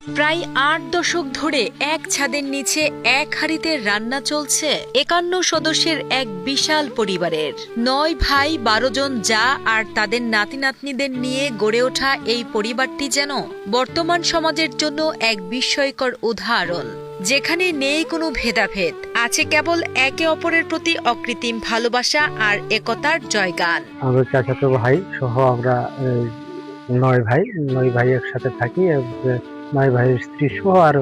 প্রায় ৮ দশক ধরে এক ছাদের নিচে এক হাঁড়িতে রান্না চলছে ৫১ সদস্যের এক বিশাল পরিবারের ৯ ভাই ১২ জন যা আর তাদের নাতি নাতনিদের নিয়ে গড়ে ওঠা এই পরিবারটি যেন বর্তমান সমাজের জন্য এক বিস্ময়কর উদাহরণ, যেখানে নেই কোনো ভেদাভেদ, আছে কেবল একে অপরের প্রতি অকৃত্রিম ভালোবাসা আর একতার জয়গান। আমার চাচাতো ভাই সহ আমরা ৯ ভাই একসাথে থাকি। ৯ ভাইয়ের স্ত্রী সহ আর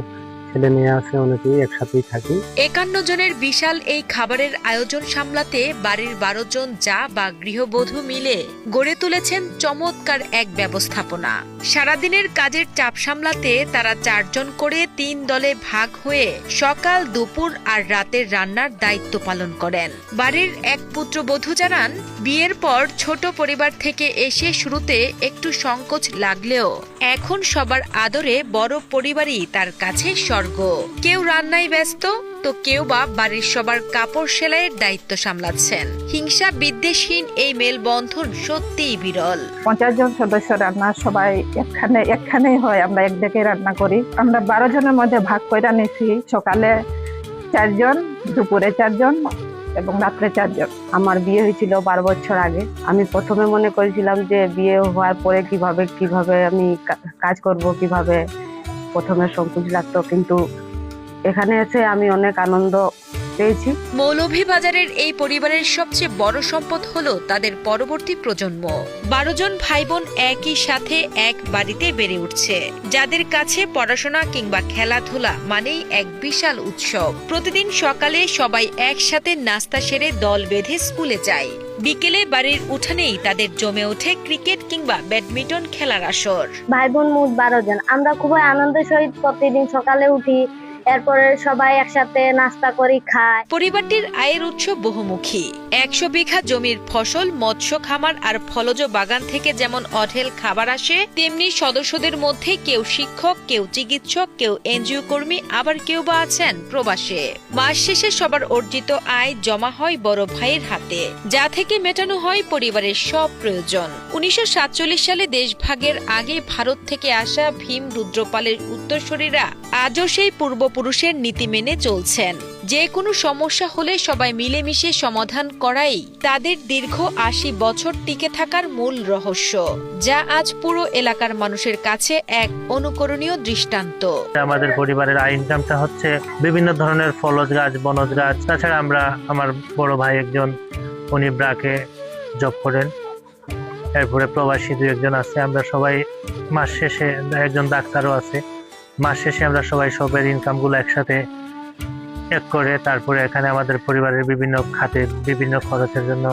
ছেলে মেয়ে আছে, অনেকেই একসাথেই থাকি। ৫১ জনের বিশাল এই খাবারের আয়োজন সামলাতে বাড়ির ১২ জন যা বা গৃহবধূ মিলে গড়ে তুলেছেন চমৎকার এক ব্যবস্থাপনা। সারাদিনের কাজের চাপ সামলাতে তারা ৪ জন করে ৩ দলে ভাগ হয়ে সকাল, দুপুর আর রাতের রান্নার দায়িত্ব পালন করেন। বাড়ির এক পুত্রবধূ জানান, বিয়ের পর ছোট পরিবার থেকে এসে শুরুতে একটু সংকোচ লাগলেও এখন সবার আদরে বড় পরিবারই তার কাছে স্বর্গ। কেউ রান্নায় ব্যস্ত, তো কেউ বা বাড়ির সবার কাপড় সেলাইয়ের দায়িত্ব সামলাচ্ছেন। হিংসা বিদ্বেষহীন এই মেলবন্ধন সত্যিই বিরল। ৫০ জন সদস্য রান্না সবাই একখানেই হয়, আমরা এক দিকে রান্না করি। আমরা ১২ জনের মধ্যে ভাগ করে নিয়েছি, সকালে ৪ জন, দুপুরে ৪ জন এবং রাত্রে ৪ জন। আমার বিয়ে হয়েছিল ১২ বছর আগে। আমি প্রথমে মনে করেছিলাম যে বিয়ে হওয়ার পরে কিভাবে আমি কাজ করব, কিভাবে প্রথমে সংকোচ লাগতো, কিন্তু এখানে এসে আমি অনেক আনন্দ পেয়েছি। মৌলভীবাজারের এই পরিবারের সবচেয়ে বড় সম্পদ হলো তাদের পরবর্তী প্রজন্ম। ১২ জন ভাই বোন একই সাথে এক বাড়িতে বেড়ে উঠছে, যাদের কাছে পড়াশোনা কিংবা খেলাধুলা মানেই এক বিশাল উৎসব। প্রতিদিন সকালে সবাই একসাথে নাস্তা সেরে দল বেঁধে স্কুলে যায়। বিকেলে বাড়ির উঠানেই তাদের জমে ওঠে ক্রিকেট কিংবা ব্যাডমিন্টন খেলার আসর। ভাই বোন মোট ১২ জন। আমরা খুবই আনন্দের সহিত প্রতিদিন সকালে উঠি, এরপরে সবাই একসাথে নাস্তা করি, খাই। পরিবারটির আয়ের উৎস বহুমুখী। ১০০ বিঘা জমির ফসল, মৎস্য খামার আর ফলজ বাগান থেকে যেমন অঢেল খাবার আসে, তেমনি সদস্যদের মধ্যে কেউ শিক্ষক, কেউ চিকিৎসক, কেউ এনজিও কর্মী, আবার কেউ বা আছেন প্রবাসে। মাস শেষে সবার অর্জিত আয় জমা হয় বড় ভাইয়ের হাতে, যা থেকে মেটানো হয় পরিবারের সব প্রয়োজন। ১৯৪৭ সালে দেশভাগের আগে ভারত থেকে আসা ভীম রুদ্রপালের উত্তরসূরিরা আজও সেই পূর্বপুরুষের নীতি মেনে চলছেন। যে কোনো সমস্যা হলে সবাই মিলেমিশে সমাধান করাই তাদের দীর্ঘ ৮০ বছর টিকে থাকার মূল রহস্য, যা আজ পুরো এলাকার মানুষের কাছে এক অনুকরণীয় দৃষ্টান্ত। আমাদের পরিবারের আয় ইনকামটা হচ্ছে বিভিন্ন ধরনের ফলজ গাছ, বনজ গাছ। তাছাড়া আমার বড় ভাই একজন, উনি ব্রাকে জব করেন। এরপরে প্রবাসী ২-১ জন আছে। আমরা সবাই মাস শেষে, একজন ডাক্তারও আছে। মাস শেষে আমরা সবাই সবের ইনকামগুলো একসাথে এক করে তারপরে এখানে আমাদের পরিবারের বিভিন্ন খাতে বিভিন্ন খরচের জন্য